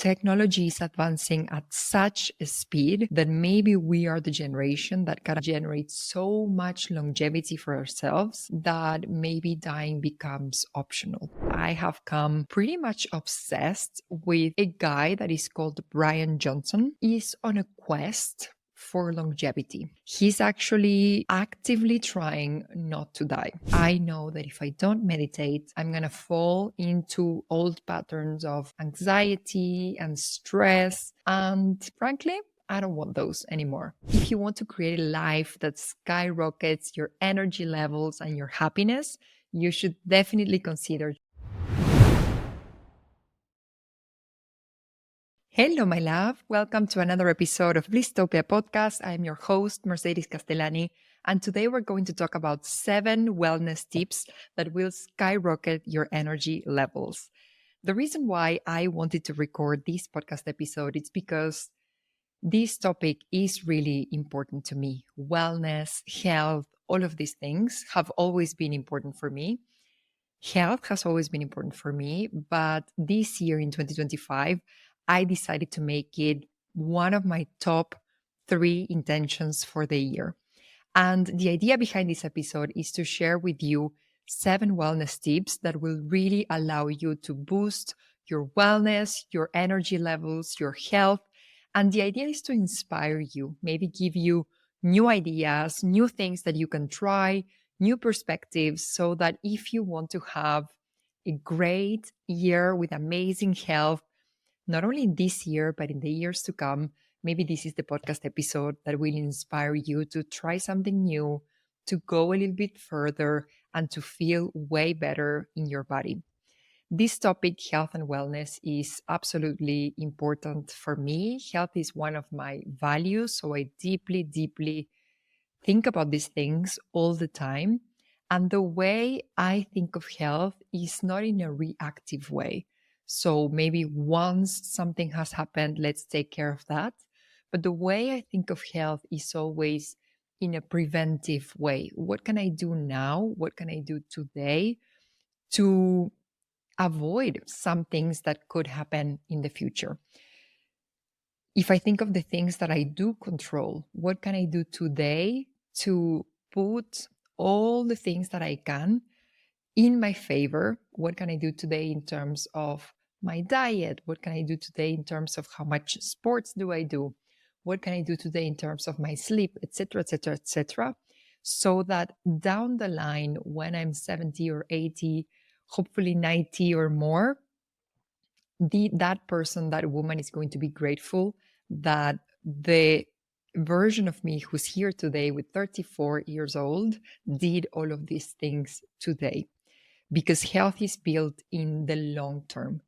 Technology is advancing at such a speed that maybe we are the generation that can generate so much longevity for ourselves that maybe dying becomes optional. I have come pretty much obsessed with a guy that is called Bryan Johnson. He's on a quest for longevity. He's actually actively trying not to die. I know that if I don't meditate, I'm going to fall into old patterns of anxiety and stress. And frankly, I don't want those anymore. If you want to create a life that skyrockets your energy levels and your happiness, you should definitely consider. Hello, my love. Welcome to another episode of Blistopia Podcast. I'm your host, Mercedes Castellani, and today we're going to talk about 7 wellness tips that will skyrocket your energy levels. The reason why I wanted to record this podcast episode is because this topic is really important to me. Wellness, health, all of these things have always been important for me. Health has always been important for me, but this year in 2025, I decided to make it one of my top 3 intentions for the year. And the idea behind this episode is to share with you 7 wellness tips that will really allow you to boost your wellness, your energy levels, your health. And the idea is to inspire you, maybe give you new ideas, new things that you can try, new perspectives, so that if you want to have a great year with amazing health, not only in this year, but in the years to come, maybe this is the podcast episode that will inspire you to try something new, to go a little bit further, and to feel way better in your body. This topic, health and wellness, is absolutely important for me. Health is one of my values, so I deeply, deeply think about these things all the time. And the way I think of health is not in a reactive way. So maybe once something has happened, let's take care of that. But the way I think of health is always in a preventive way. What can I do now? What can I do today to avoid some things that could happen in the future? If I think of the things that I do control, what can I do today to put all the things that I can in my favor? What can I do today in terms of my diet? What can I do today in terms of how much sports do I do? What can I do today in terms of my sleep, etc., etc., etc., so that down the line, when I'm 70 or 80, hopefully 90 or more, that person, that woman is going to be grateful that the version of me who's here today with 34 years old did all of these things today. Because health is built in the long term.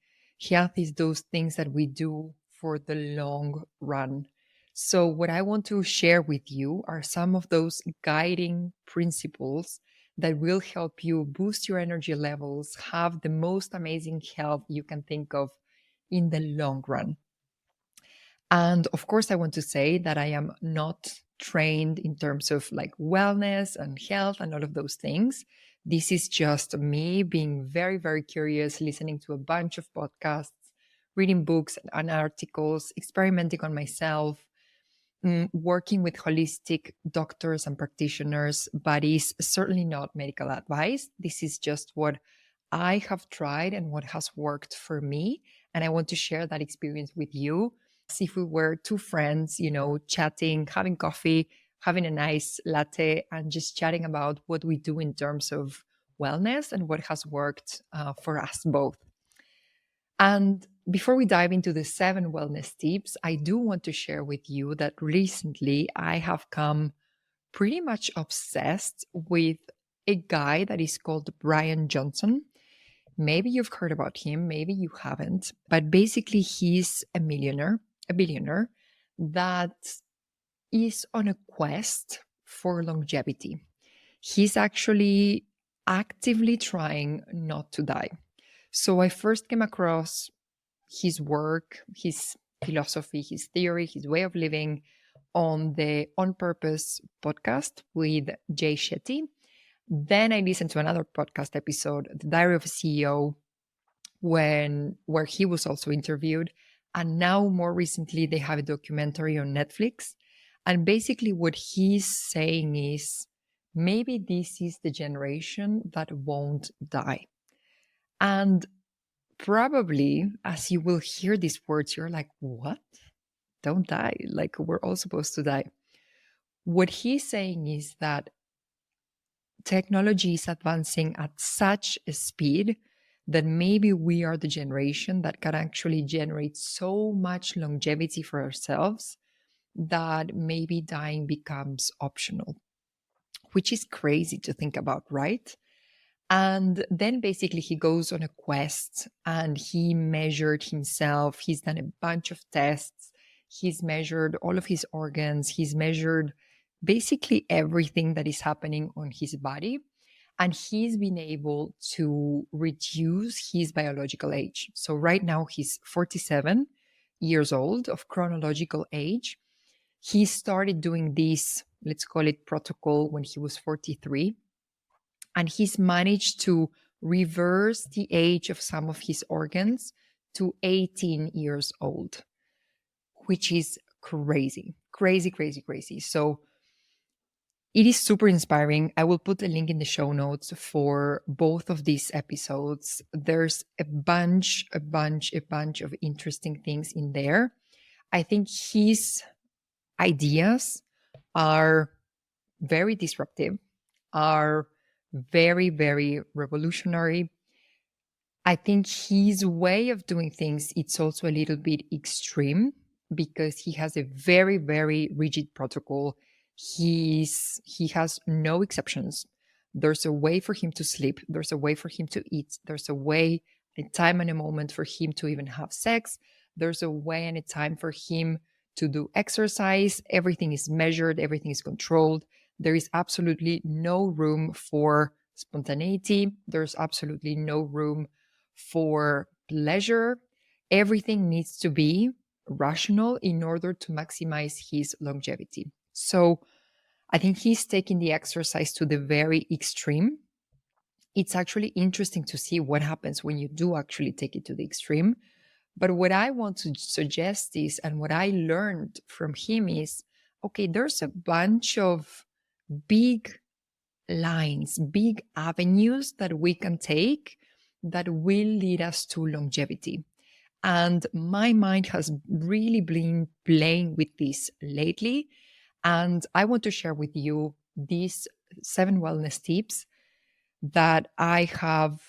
Health is those things that we do for the long run. So what I want to share with you are some of those guiding principles that will help you boost your energy levels, have the most amazing health you can think of in the long run. And of course, I want to say that I am not trained in terms of like wellness and health and all of those things. This is just me being very, very curious, listening to a bunch of podcasts, reading books and articles, experimenting on myself, working with holistic doctors and practitioners, but it's certainly not medical advice. This is just what I have tried and what has worked for me. And I want to share that experience with you. As if we were 2 friends, chatting, having coffee, having a nice latte, and just chatting about what we do in terms of wellness and what has worked for us both. And before we dive into the 7 wellness tips, I do want to share with you that recently I have come pretty much obsessed with a guy that is called Bryan Johnson. Maybe you've heard about him, maybe you haven't, but basically he's a billionaire that is on a quest for longevity. He's actually actively trying not to die. So I first came across his work, his philosophy, his theory, his way of living on the On Purpose podcast with Jay Shetty. Then I listened to another podcast episode, The Diary of a CEO, where he was also interviewed. And now, more recently, they have a documentary on Netflix. And basically, what he's saying is maybe this is the generation that won't die. And probably, as you will hear these words, you're like, what? Don't die. Like, we're all supposed to die. What he's saying is that technology is advancing at such a speed that maybe we are the generation that can actually generate so much longevity for ourselves that maybe dying becomes optional, which is crazy to think about, right? And then basically he goes on a quest and he measured himself. He's done a bunch of tests. He's measured all of his organs. He's measured basically everything that is happening on his body. And he's been able to reduce his biological age. So right now he's 47 years old of chronological age. He started doing this, let's call it protocol, when he was 43. And he's managed to reverse the age of some of his organs to 18 years old, which is crazy, crazy, crazy, crazy. So it is super inspiring. I will put a link in the show notes for both of these episodes. There's a bunch of interesting things in there. I think his ideas are very disruptive, are very, very revolutionary. I think his way of doing things, it's also a little bit extreme because he has a very, very rigid protocol. He has no exceptions. There's a way for him to sleep. There's a way for him to eat. There's a way, a time and a moment for him to even have sex. There's a way and a time for him to do exercise. Everything is measured. Everything is controlled. There is absolutely no room for spontaneity. There's absolutely no room for pleasure. Everything needs to be rational in order to maximize his longevity. So I think he's taking the exercise to the very extreme. It's actually interesting to see what happens when you do actually take it to the extreme. But what I want to suggest is, and what I learned from him is, okay, there's a bunch of big lines, big avenues that we can take that will lead us to longevity. And my mind has really been playing with this lately. And I want to share with you these 7 wellness tips that I have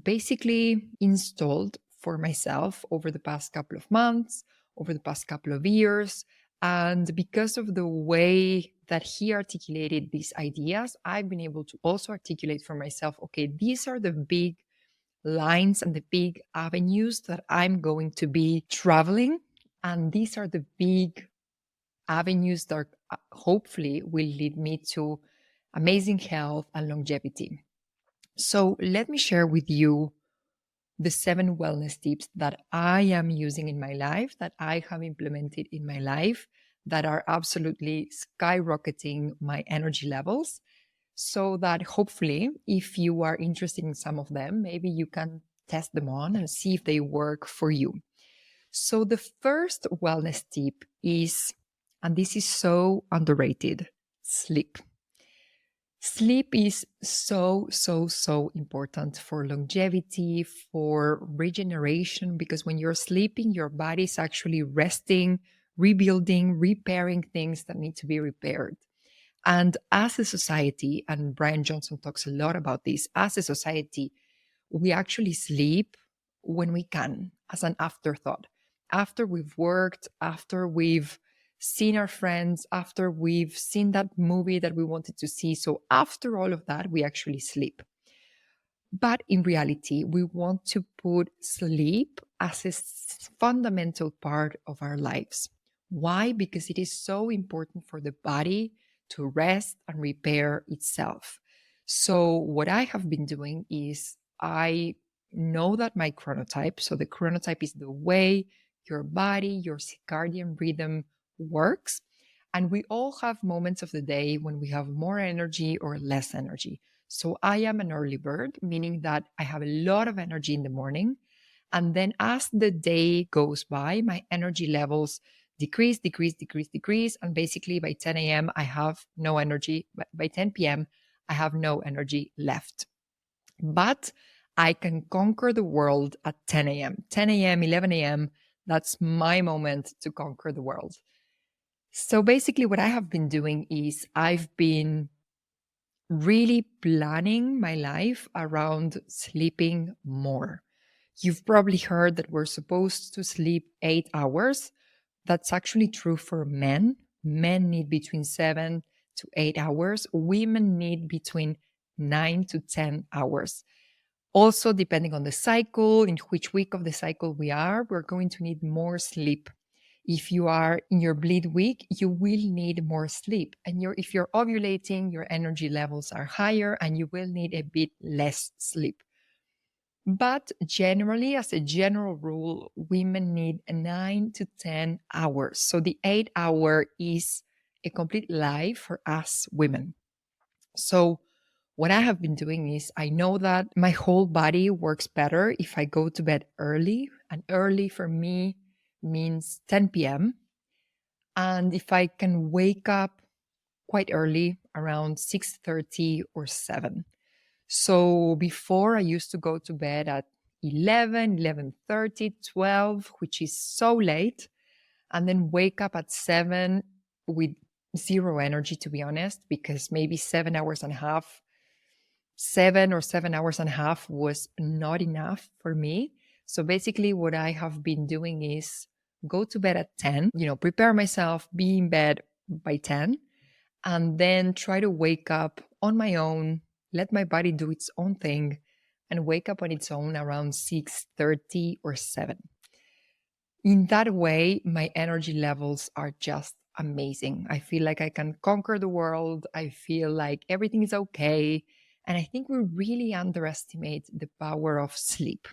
basically installed for myself over the past couple of months, over the past couple of years. And because of the way that he articulated these ideas, I've been able to also articulate for myself, okay, these are the big lines and the big avenues that I'm going to be traveling. And these are the big avenues that hopefully will lead me to amazing health and longevity. So let me share with you the 7 wellness tips that I am using in my life, that I have implemented in my life, that are absolutely skyrocketing my energy levels. So that hopefully, if you are interested in some of them, maybe you can test them on and see if they work for you. So the first wellness tip is, and this is so underrated, sleep. Sleep is so important for longevity, for regeneration, because when you're sleeping, your body is actually resting, rebuilding, repairing things that need to be repaired. And as a society, and Bryan Johnson talks a lot about this, as a society, we actually sleep when we can, as an afterthought. After we've worked, after we've seen our friends, after we've seen that movie that we wanted to see. So after all of that, we actually sleep. But in reality, we want to put sleep as a fundamental part of our lives. Why? Because it is so important for the body to rest and repair itself. So what I have been doing is I know that my chronotype, so the chronotype is the way your body, your circadian rhythm works. And we all have moments of the day when we have more energy or less energy. So I am an early bird, meaning that I have a lot of energy in the morning. And then as the day goes by, my energy levels decrease, decrease, decrease, decrease. And basically by 10 a.m., I have no energy. By 10 p.m., I have no energy left. But I can conquer the world at 10 a.m. 10 a.m., 11 a.m., that's my moment to conquer the world. So basically, what I have been doing is I've been really planning my life around sleeping more. You've probably heard that we're supposed to sleep 8 hours. That's actually true for men. Men need between 7 to 8 hours. Women need between 9 to 10 hours. Also, depending on the cycle, in which week of the cycle we are, we're going to need more sleep. If you are in your bleed week, you will need more sleep. And if you're ovulating, your energy levels are higher and you will need a bit less sleep. But generally, as a general rule, women need 9 to 10 hours. So the 8 hour is a complete lie for us women. So what I have been doing is I know that my whole body works better if I go to bed early. And early for me means 10 p.m. And if I can wake up quite early, around 6:30 or 7. So before I used to go to bed at 11, 11:30, 12, which is so late, and then wake up at 7 with zero energy, to be honest, because maybe 7 hours and a half, 7 or 7 hours and a half was not enough for me. So basically what I have been doing is go to bed at 10, prepare myself, be in bed by 10, and then try to wake up on my own, let my body do its own thing, and wake up on its own around 6:30 or 7. In that way, my energy levels are just amazing. I feel like I can conquer the world. I feel like everything is okay. And I think we really underestimate the power of sleep.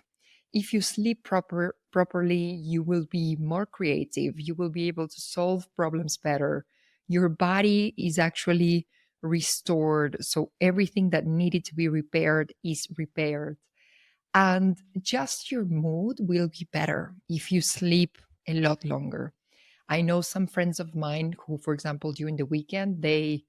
If you sleep properly, you will be more creative. You will be able to solve problems better. Your body is actually restored. So everything that needed to be repaired is repaired. And just your mood will be better if you sleep a lot longer. I know some friends of mine who, for example, during the weekend, they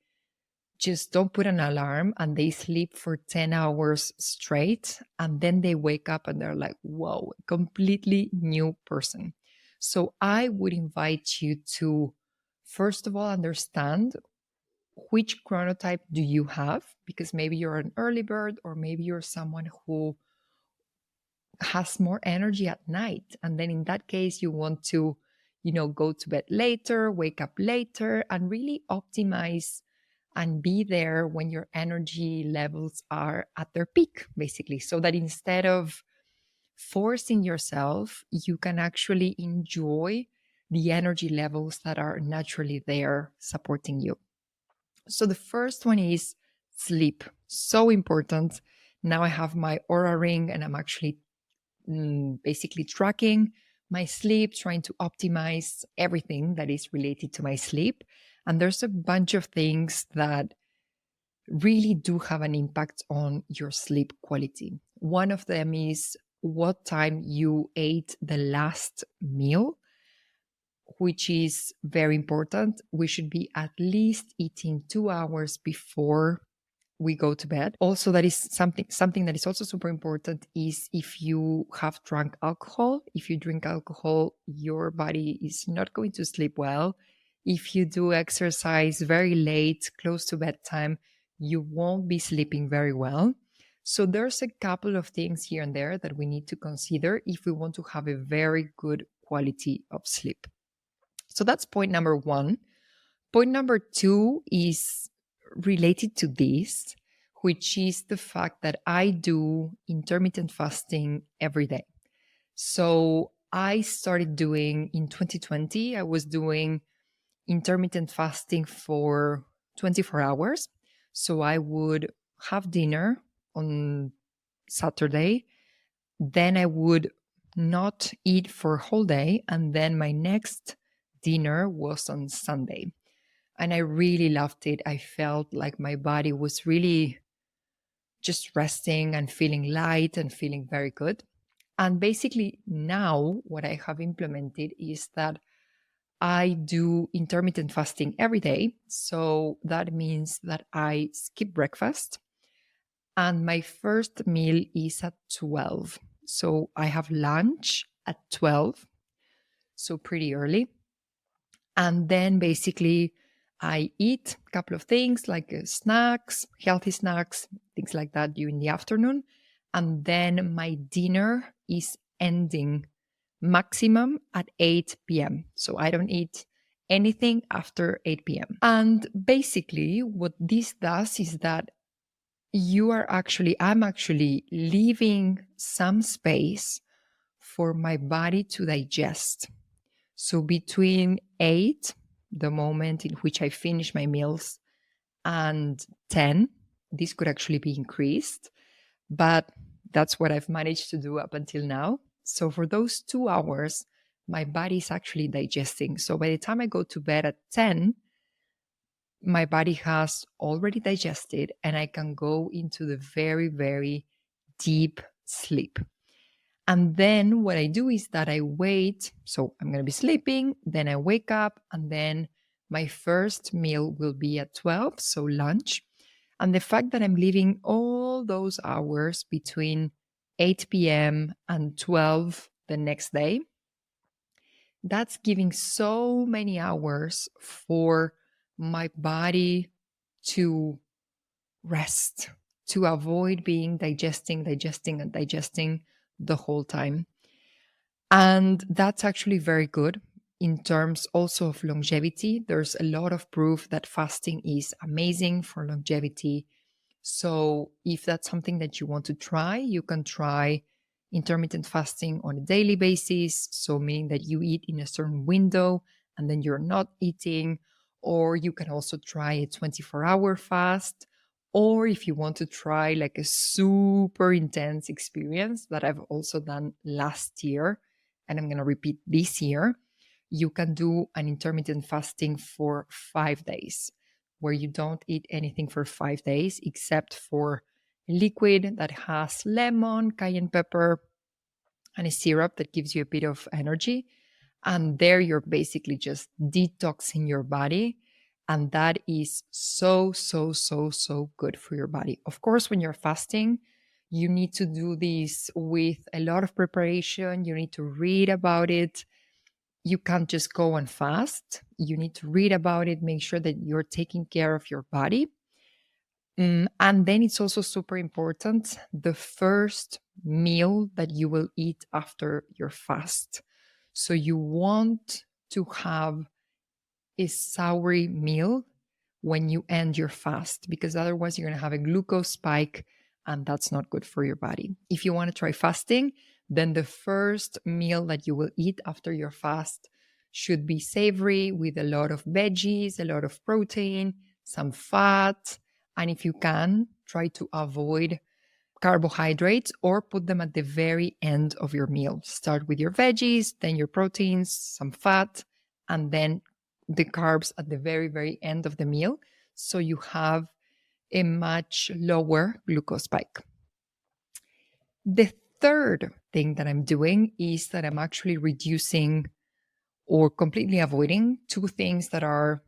just don't put an alarm and they sleep for 10 hours straight. And then they wake up and they're like, whoa, completely new person. So I would invite you to, first of all, understand which chronotype do you have, because maybe you're an early bird or maybe you're someone who has more energy at night. And then in that case, you want to, go to bed later, wake up later, and really optimize and be there when your energy levels are at their peak, basically, so that instead of forcing yourself, you can actually enjoy the energy levels that are naturally there supporting you. So the first one is sleep. So important. Now I have my Aura ring and I'm actually basically tracking my sleep, trying to optimize everything that is related to my sleep. And there's a bunch of things that really do have an impact on your sleep quality. One of them is what time you ate the last meal, which is very important. We should be at least eating 2 hours before we go to bed. Also, that is something that is also super important is if you have drunk alcohol. If you drink alcohol, your body is not going to sleep well. If you do exercise very late, close to bedtime, you won't be sleeping very well. So there's a couple of things here and there that we need to consider if we want to have a very good quality of sleep. So that's point number one. Point number two is related to this, which is the fact that I do intermittent fasting every day. So I started doing in 2020, I was doing intermittent fasting for 24 hours. So I would have dinner on Saturday, then I would not eat for a whole day, and then my next dinner was on Sunday. And I really loved it. I felt like my body was really just resting and feeling light and feeling very good. And basically now what I have implemented is that I do intermittent fasting every day. So that means that I skip breakfast and my first meal is at 12. So I have lunch at 12, so pretty early. And then basically I eat a couple of things like snacks, healthy snacks, things like that during the afternoon. And then my dinner is ending maximum at 8 p.m. So I don't eat anything after 8 p.m. And basically, what this does is that I'm actually leaving some space for my body to digest. So between 8, the moment in which I finish my meals, and 10, this could actually be increased, but that's what I've managed to do up until now. So for those 2 hours, my body is actually digesting. So by the time I go to bed at 10, my body has already digested and I can go into the very, very deep sleep. And then what I do is that I wait. So I'm going to be sleeping, then I wake up, and then my first meal will be at 12, so lunch. And the fact that I'm leaving all those hours between 8 p.m. and 12 the next day, that's giving so many hours for my body to rest, to avoid being digesting the whole time. And that's actually very good in terms also of longevity. There's a lot of proof that fasting is amazing for longevity. So if that's something that you want to try, you can try intermittent fasting on a daily basis. So meaning that you eat in a certain window and then you're not eating. Or you can also try a 24-hour fast. Or if you want to try like a super intense experience that I've also done last year, and I'm going to repeat this year, you can do an intermittent fasting for 5 days, where you don't eat anything for 5 days except for liquid that has lemon, cayenne pepper, and a syrup that gives you a bit of energy. And there you're basically just detoxing your body. And that is so, so, so, so good for your body. Of course, when you're fasting, you need to do this with a lot of preparation. You need to read about it. You can't just go and fast. You need to read about it, make sure that you're taking care of your body. And then it's also super important the first meal that you will eat after your fast. So you want to have a soury meal when you end your fast, because otherwise you're going to have a glucose spike and that's not good for your body. If you want to try fasting, then the first meal that you will eat after your fast should be savory with a lot of veggies, a lot of protein, some fat. And if you can, try to avoid carbohydrates or put them at the very end of your meal. Start with your veggies, then your proteins, some fat, and then the carbs at the very, very end of the meal. So you have a much lower glucose spike. The third thing that I'm doing is that I'm actually reducing or completely avoiding 2 things that are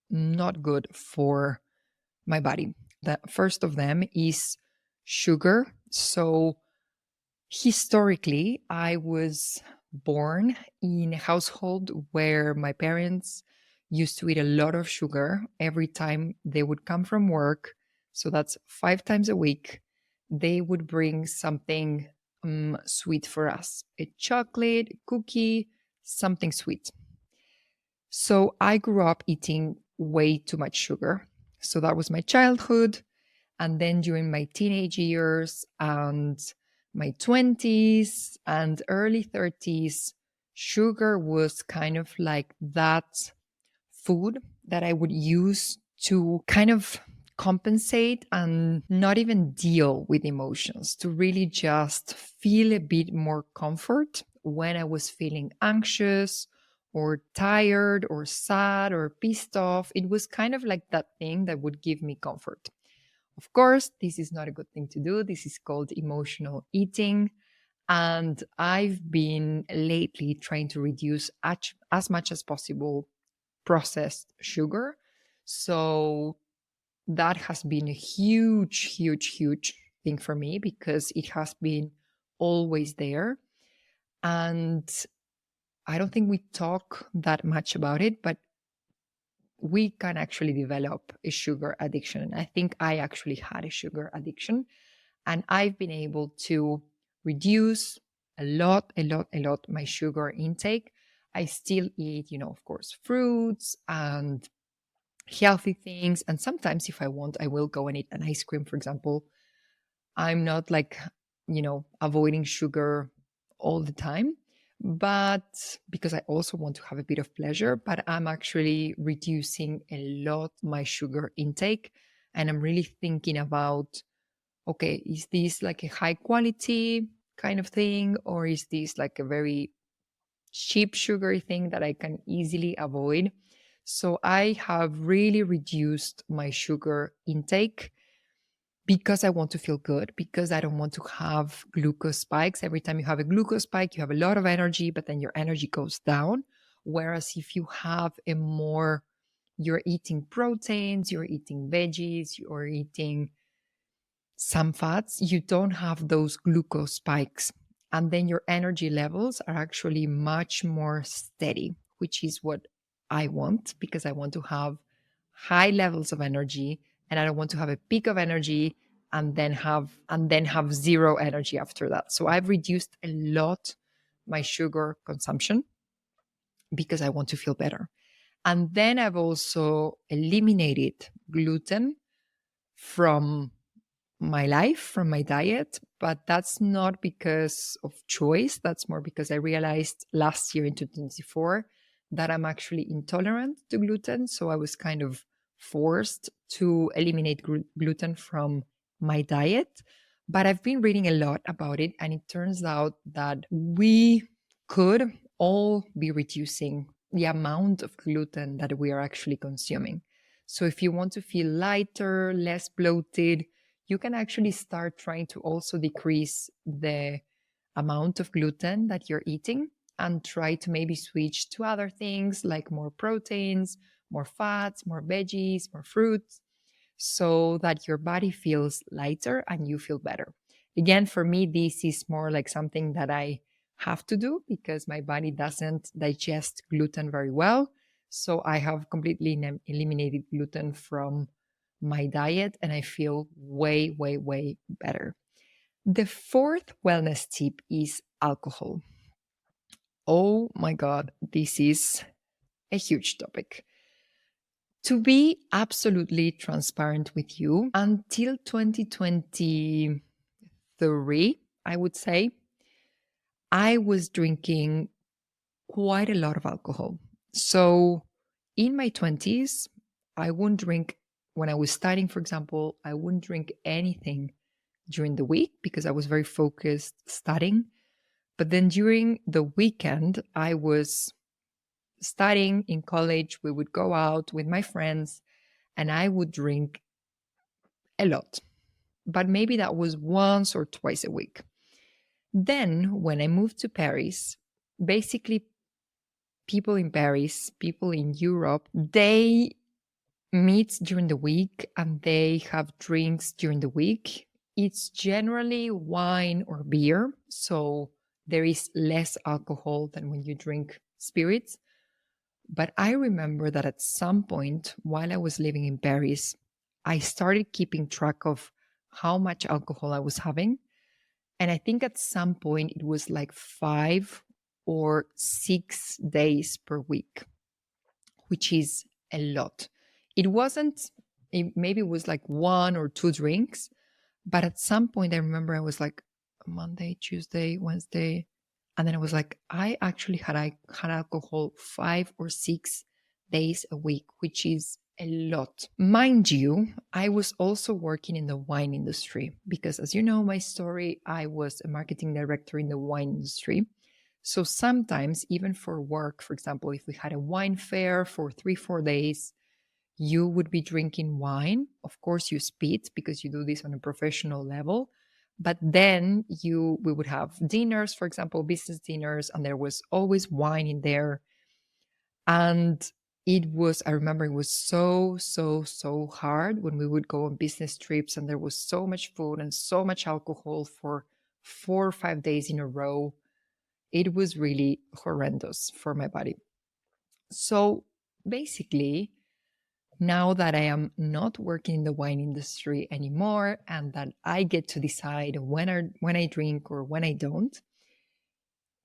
not good for my body. The first of them is sugar. So historically, I was born in a household where my parents used to eat a lot of sugar every time they would come from work. So that's 5 times a week. They would bring something sweet for us, a chocolate, cookie, something sweet. So I grew up eating way too much sugar. So that was my childhood. And then during my teenage years and my 20s and early 30s, sugar was kind of like that food that I would use to kind of compensate and not even deal with emotions, to really just feel a bit more comfort when I was feeling anxious or tired or sad or pissed off. It was kind of like that thing that would give me comfort. Of course, this is not a good thing to do. This is called emotional eating. And I've been lately trying to reduce as much as possible processed sugar. So that has been a huge, huge, huge thing for me because it has been always there. And I don't think we talk that much about it, but we can actually develop a sugar addiction. I think I actually had a sugar addiction, and I've been able to reduce a lot my sugar intake. I still eat, of course, fruits and healthy things. And sometimes if I want, I will go and eat an ice cream, for example. I'm not like, avoiding sugar all the time, but because I also want to have a bit of pleasure, but I'm actually reducing a lot my sugar intake. And I'm really thinking about, okay, is this like a high quality kind of thing, or is this like a very cheap sugary thing that I can easily avoid? So I have really reduced my sugar intake because I want to feel good, because I don't want to have glucose spikes. Every time you have a glucose spike, you have a lot of energy, but then your energy goes down. Whereas if you have you're eating proteins, you're eating veggies, you're eating some fats, you don't have those glucose spikes. And then your energy levels are actually much more steady, which is what I want, because I want to have high levels of energy, and I don't want to have a peak of energy and then have zero energy after that. So I've reduced a lot my sugar consumption because I want to feel better. And then I've also eliminated gluten from my life, from my diet, but that's not because of choice. That's more because I realized last year in 2024 that I'm actually intolerant to gluten. So I was kind of forced to eliminate gluten from my diet. But I've been reading a lot about it, and it turns out that we could all be reducing the amount of gluten that we are actually consuming. So if you want to feel lighter, less bloated, you can actually start trying to also decrease the amount of gluten that you're eating and try to maybe switch to other things like more proteins, more fats, more veggies, more fruits, so that your body feels lighter and you feel better. Again, for me, this is more like something that I have to do because my body doesn't digest gluten very well. So I have completely eliminated gluten from my diet and I feel way, way, way better. The fourth wellness tip is alcohol. Oh my God, this is a huge topic. To be absolutely transparent with you, until 2023, I would say, I was drinking quite a lot of alcohol. So in my 20s, I wouldn't drink, when I was studying, for example, I wouldn't drink anything during the week because I was very focused studying. But then during the weekend, I was studying in college. We would go out with my friends and I would drink a lot. But maybe that was once or twice a week. Then when I moved to Paris, basically people in Paris, people in Europe, they meet during the week and they have drinks during the week. It's generally wine or beer. So there is less alcohol than when you drink spirits. But I remember that at some point while I was living in Paris, I started keeping track of how much alcohol I was having. And I think at some point it was like 5 or 6 days per week, which is a lot. It wasn't, maybe it was like 1 or 2 drinks. But at some point, I remember I was like Monday, Tuesday, Wednesday. And then I was like, I actually had alcohol 5 or 6 days a week, which is a lot. Mind you, I was also working in the wine industry because, as you know, my story, I was a marketing director in the wine industry. So sometimes, even for work, for example, if we had a wine fair for 3, 4 days, you would be drinking wine. Of course, you spit because you do this on a professional level, But then we would have dinners, for example, business dinners, and there was always wine in there. And I remember it was so, so, so hard when we would go on business trips and there was so much food and so much alcohol for 4 or 5 days in a row. It was really horrendous for my body. So basically, now that I am not working in the wine industry anymore and that I get to decide when I drink or when I don't,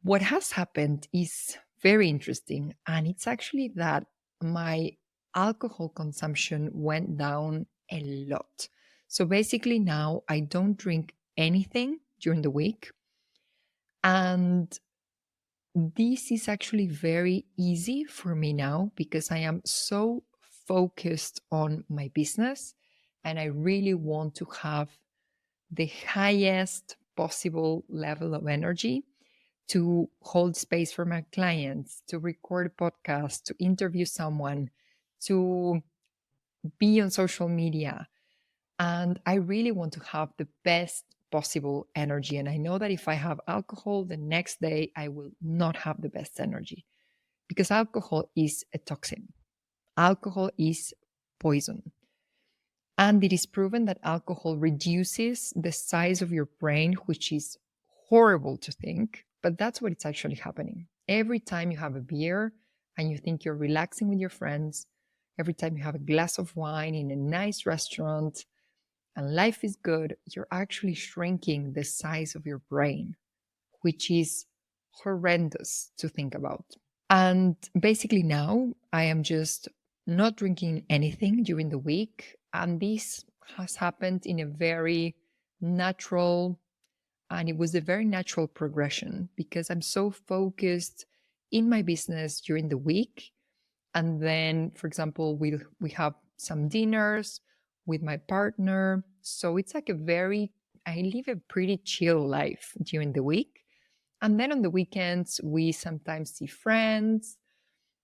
what has happened is very interesting. And it's actually that my alcohol consumption went down a lot. So basically, now I don't drink anything during the week. And this is actually very easy for me now because I am so focused on my business and I really want to have the highest possible level of energy to hold space for my clients, to record podcasts, to interview someone, to be on social media. And I really want to have the best possible energy. And I know that if I have alcohol the next day, I will not have the best energy because alcohol is a toxin. Alcohol is poison. And it is proven that alcohol reduces the size of your brain, which is horrible to think, but that's what it's actually happening. Every time you have a beer and you think you're relaxing with your friends, every time you have a glass of wine in a nice restaurant and life is good, you're actually shrinking the size of your brain, which is horrendous to think about. And basically now I am just not drinking anything during the week. And this has happened in a very natural, and it was a very natural progression because I'm so focused in my business during the week. And then, for example, we have some dinners with my partner. So it's like I live a pretty chill life during the week. And then on the weekends, we sometimes see friends,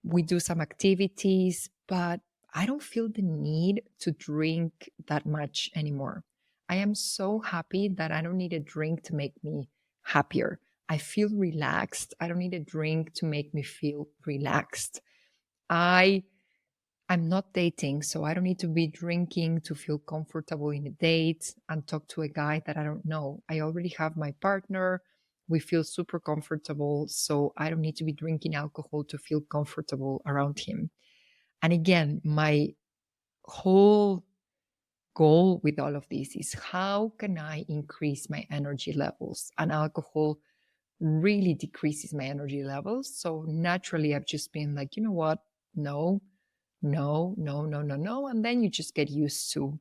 we do some activities, but I don't feel the need to drink that much anymore. I am so happy that I don't need a drink to make me happier. I feel relaxed. I don't need a drink to make me feel relaxed. I'm not dating, so I don't need to be drinking to feel comfortable in a date and talk to a guy that I don't know. I already have my partner. We feel super comfortable, so I don't need to be drinking alcohol to feel comfortable around him. And again, my whole goal with all of this is how can I increase my energy levels? And alcohol really decreases my energy levels. So naturally, I've just been like, you know what? No, no, no, no, no, no. And then you just get used to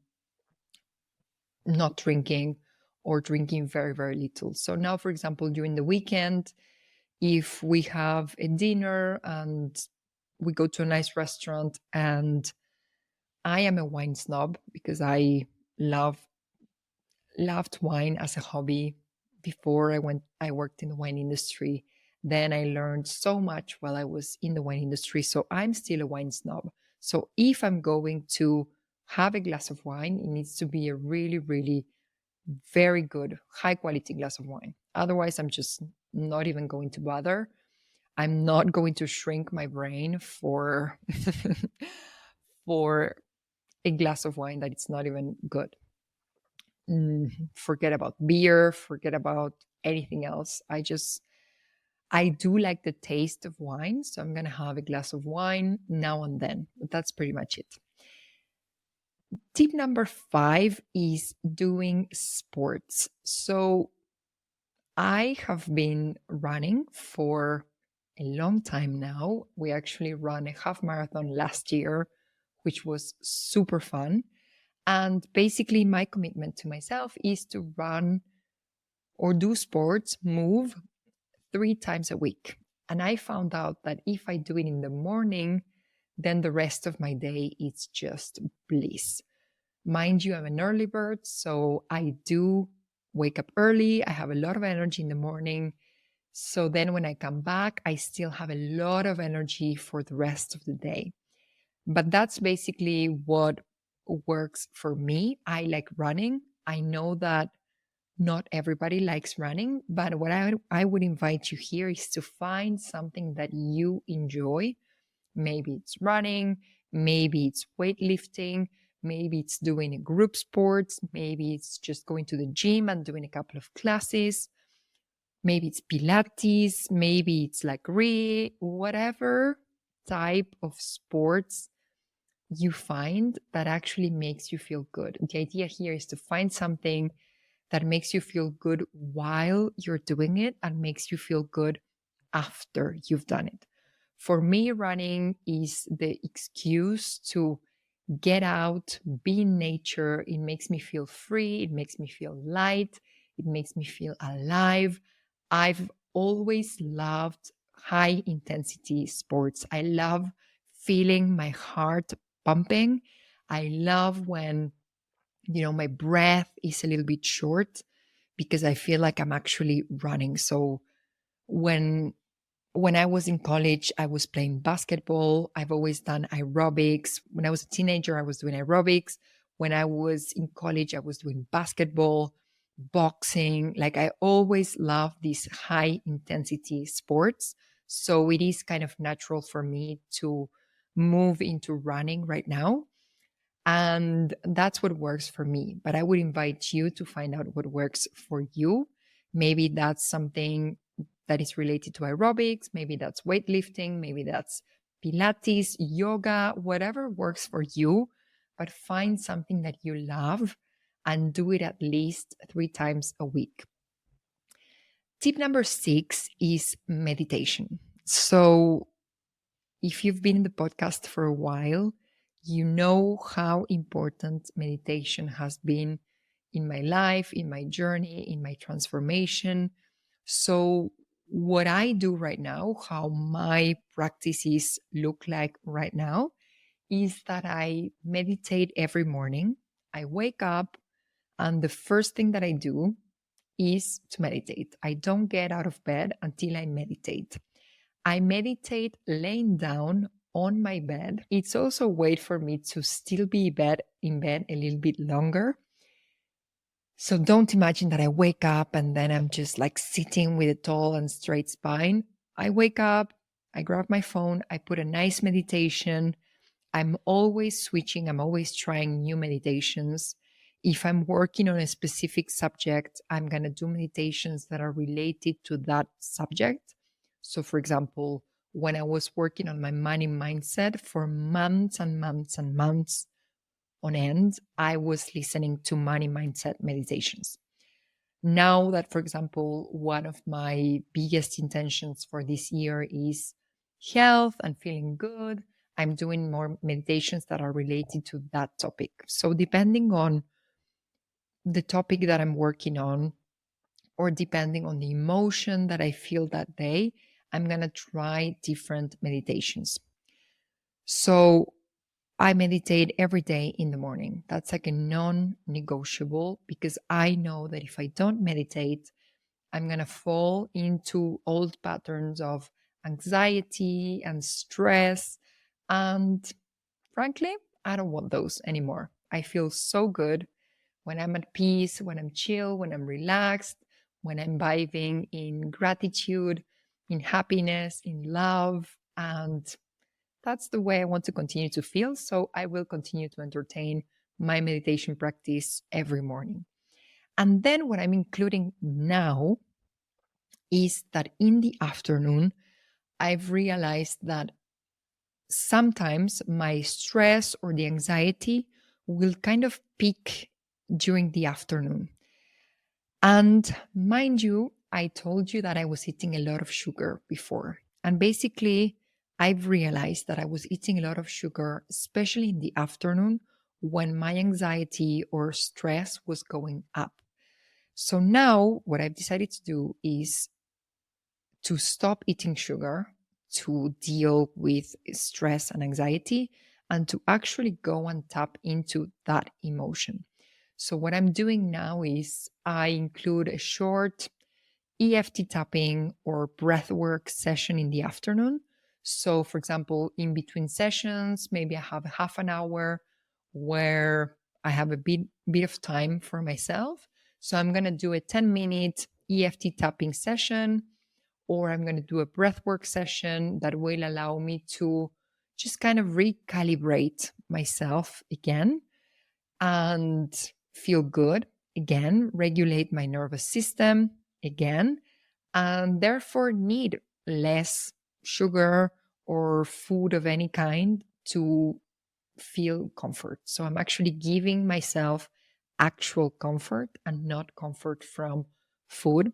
not drinking or drinking very, very little. So now, for example, during the weekend, if we have a dinner and we go to a nice restaurant, and I am a wine snob because I loved wine as a hobby before I worked in the wine industry. Then I learned so much while I was in the wine industry. So I'm still a wine snob. So if I'm going to have a glass of wine, it needs to be a really, really very good, high quality glass of wine. Otherwise, I'm just not even going to bother. I'm not going to shrink my brain for for a glass of wine that it's not even good. Forget about beer, forget about anything else. I do like the taste of wine, so I'm going to have a glass of wine now and then. But that's pretty much it. Tip number 5 is doing sports. So I have been running for a long time now. We actually ran a half marathon last year, which was super fun. And basically, my commitment to myself is to run or do sports, move 3 times a week. And I found out that if I do it in the morning, then the rest of my day is just bliss. Mind you, I'm an early bird, so I do wake up early. I have a lot of energy in the morning. So then when I come back, I still have a lot of energy for the rest of the day. But that's basically what works for me. I like running. I know that Not everybody likes running, but what I would invite you here is to find something that you enjoy. Maybe it's running, maybe it's weightlifting, maybe it's doing a group sports, maybe it's just going to the gym and doing a couple of classes, maybe it's Pilates, maybe it's like whatever type of sports you find that actually makes you feel good. The idea here is to find something that makes you feel good while you're doing it and makes you feel good after you've done it. For me, running is the excuse to get out, be in nature. It makes me feel free. It makes me feel light. It makes me feel alive. I've always loved high intensity sports. I love feeling my heart pumping. I love when, my breath is a little bit short because I feel like I'm actually running. So when I was in college, I was playing basketball. I've always done aerobics. When I was a teenager, I was doing aerobics. When I was in college, I was doing basketball, boxing. Like I always loved these high intensity sports. So it is kind of natural for me to move into running right now. And that's what works for me. But I would invite you to find out what works for you. Maybe that's something that is related to aerobics. Maybe that's weightlifting. Maybe that's Pilates, yoga, whatever works for you. But find something that you love and do it at least 3 times a week. Tip number 6 is meditation. So if you've been in the podcast for a while, you know how important meditation has been in my life, in my journey, in my transformation. So, what I do right now, how my practices look like right now, is that I meditate every morning. I wake up, and the first thing that I do is to meditate. I don't get out of bed until I meditate. I meditate laying down on my bed. It's also a way for me to still be in bed a little bit longer. So don't imagine that I wake up and then I'm just like sitting with a tall and straight spine. I wake up, I grab my phone, I put a nice meditation. I'm always switching, I'm always trying new meditations. If I'm working on a specific subject, I'm going to do meditations that are related to that subject. So, for example, when I was working on my money mindset for months and months and months on end, I was listening to money mindset meditations. Now that, for example, one of my biggest intentions for this year is health and feeling good, I'm doing more meditations that are related to that topic. So, depending on the topic that I'm working on, or depending on the emotion that I feel that day, I'm going to try different meditations. So I meditate every day in the morning. That's like a non-negotiable because I know that if I don't meditate, I'm going to fall into old patterns of anxiety and stress. And frankly, I don't want those anymore. I feel so good when I'm at peace, when I'm chill, when I'm relaxed, when I'm vibing in gratitude, in happiness, in love. And that's the way I want to continue to feel. So I will continue to entertain my meditation practice every morning. And then what I'm including now is that in the afternoon, I've realized that sometimes my stress or the anxiety will kind of peak during the afternoon. And mind you, I told you that I was eating a lot of sugar before. And basically, I've realized that I was eating a lot of sugar, especially in the afternoon when my anxiety or stress was going up. So now what I've decided to do is to stop eating sugar to deal with stress and anxiety and to actually go and tap into that emotion. So what I'm doing now is I include a short EFT tapping or breathwork session in the afternoon. So for example, in between sessions, maybe I have half an hour where I have a bit of time for myself. So I'm going to do a 10-minute EFT tapping session, or I'm going to do a breathwork session that will allow me to just kind of recalibrate myself again and feel good again, regulate my nervous system again, and therefore need less sugar or food of any kind to feel comfort. So I'm actually giving myself actual comfort and not comfort from food,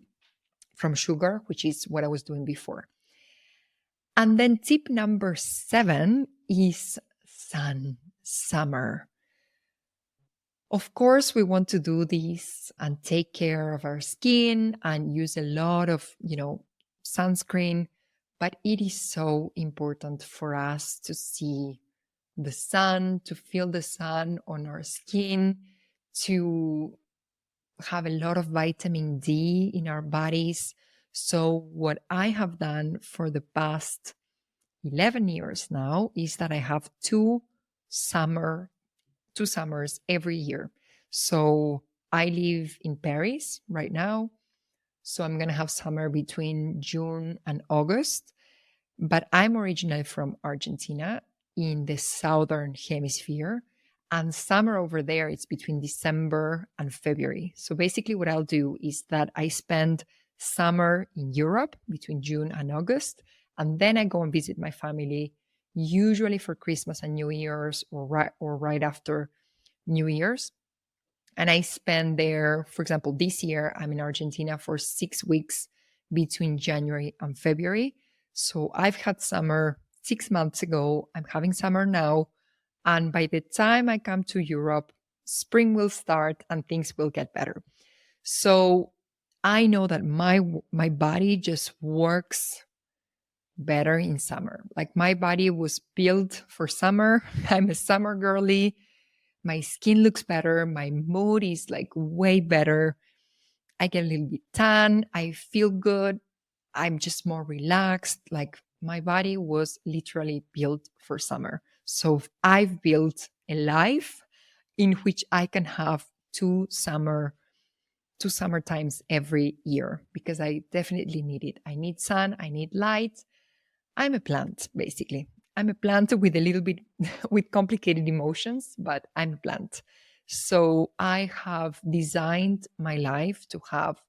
from sugar, which is what I was doing before. And then tip number 7 is summer. Of course, we want to do this and take care of our skin and use a lot of, sunscreen, but it is so important for us to see the sun, to feel the sun on our skin, to have a lot of vitamin D in our bodies. So what I have done for the past 11 years now is that I have two summers every year. So I live in Paris right now. So I'm going to have summer between June and August. But I'm originally from Argentina in the southern hemisphere. And summer over there, it's between December and February. So basically, what I'll do is that I spend summer in Europe between June and August. And then I go and visit my family, usually for Christmas and New Year's or right after New Year's. And I spend there, for example, this year, I'm in Argentina for 6 weeks between January and February. So I've had summer 6 months ago. I'm having summer now. And by the time I come to Europe, spring will start and things will get better. So I know that my body just works better in summer. Like my body was built for summer. I'm a summer girly. My skin looks better. My mood is like way better. I get a little bit tan. I feel good. I'm just more relaxed. Like my body was literally built for summer. So I've built a life in which I can have two summer times every year because I definitely need it. I need sun. I need light. I'm a plant, basically. I'm a plant with a little bit with complicated emotions, but I'm a plant. So I have designed my life to have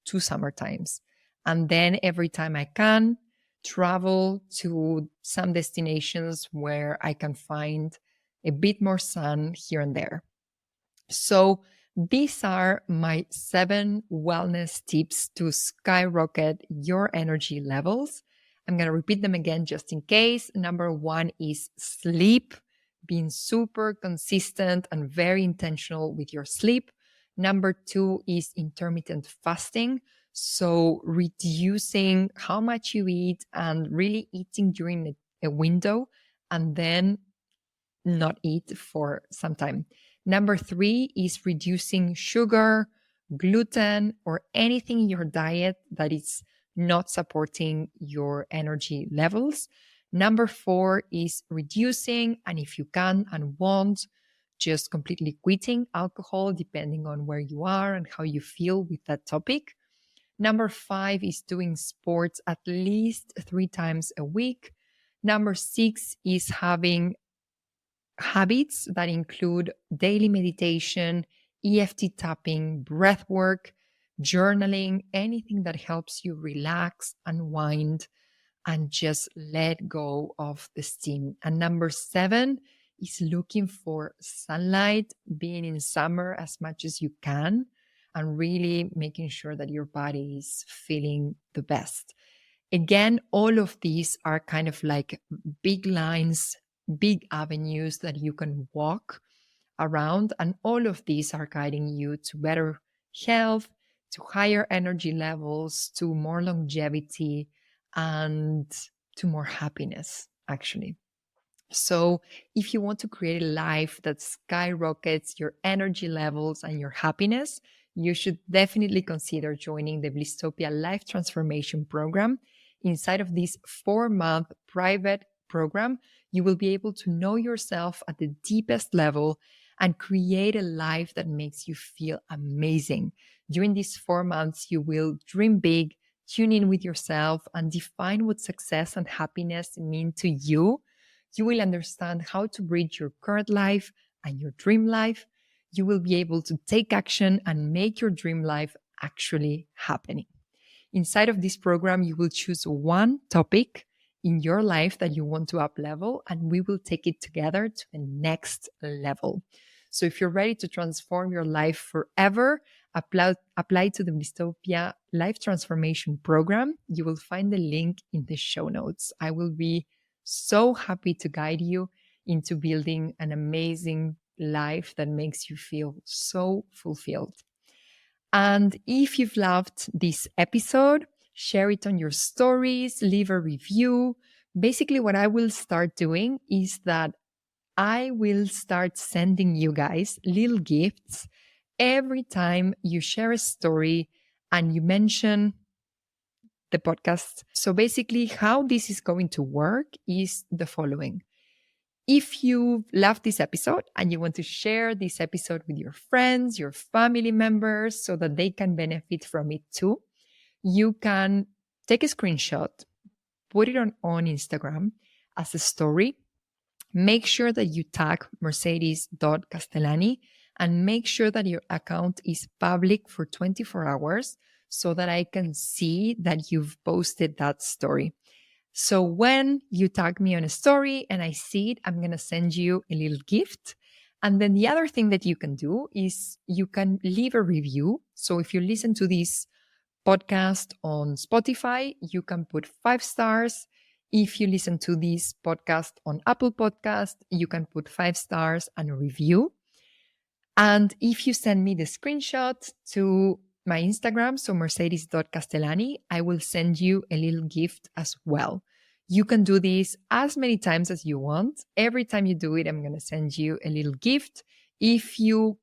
two summer times. And then every time I can, travel to some destinations where I can find a bit more sun here and there. So these are my 7 wellness tips to skyrocket your energy levels. I'm going to repeat them again just in case. Number 1 is sleep, being super consistent and very intentional with your sleep. Number 2 is intermittent fasting. So reducing how much you eat and really eating during a window and then not eat for some time. Number 3 is reducing sugar, gluten, or anything in your diet that is not supporting your energy levels. Number 4 is reducing, and if you can and want, just completely quitting alcohol, depending on where you are and how you feel with that topic. Number 5 is doing sports at least 3 times a week. Number 6 is having habits that include daily meditation, EFT tapping, breath work, journaling, anything that helps you relax, unwind, and just let go of the steam. And number 7 is looking for sunlight, being in summer as much as you can, and really making sure that your body is feeling the best. Again, all of these are kind of like big lines, big avenues that you can walk around. And all of these are guiding you to better health, to higher energy levels, to more longevity, and to more happiness, actually. So if you want to create a life that skyrockets your energy levels and your happiness, you should definitely consider joining the Blistopia Life Transformation Program. Inside of this 4-month private program, you will be able to know yourself at the deepest level and create a life that makes you feel amazing. During these 4 months, you will dream big, tune in with yourself, and define what success and happiness mean to you. You will understand how to bridge your current life and your dream life. You will be able to take action and make your dream life actually happening. Inside of this program, you will choose one topic in your life that you want to up level, and we will take it together to the next level. So if you're ready to transform your life forever, apply to the Blistopia Life Transformation Program. You will find the link in the show notes. I will be so happy to guide you into building an amazing life that makes you feel so fulfilled. And if you've loved this episode, share it on your stories, leave a review. Basically, what I will start doing is that I will start sending you guys little gifts every time you share a story and you mention the podcast. So basically, how this is going to work is the following. If you love this episode and you want to share this episode with your friends, your family members, so that they can benefit from it too, you can take a screenshot, put it on Instagram as a story. Make sure that you tag mercedes.castellani and make sure that your account is public for 24 hours so that I can see that you've posted that story. So when you tag me on a story and I see it, I'm going to send you a little gift. And then the other thing that you can do is you can leave a review. So if you listen to this podcast on Spotify, you can put 5 stars. If you listen to this podcast on Apple Podcast, you can put 5 stars and a review. And if you send me the screenshot to my Instagram, so mercedes.castellani, I will send you a little gift as well. You can do this as many times as you want. Every time you do it, I'm going to send you a little gift. If you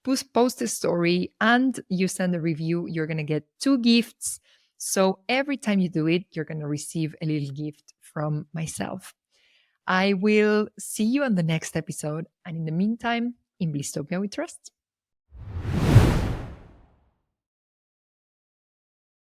post a story and you send a review, you're going to get 2 gifts. So every time you do it, you're going to receive a little gift from myself. I will see you on the next episode. And in the meantime, in Blistopia we trust.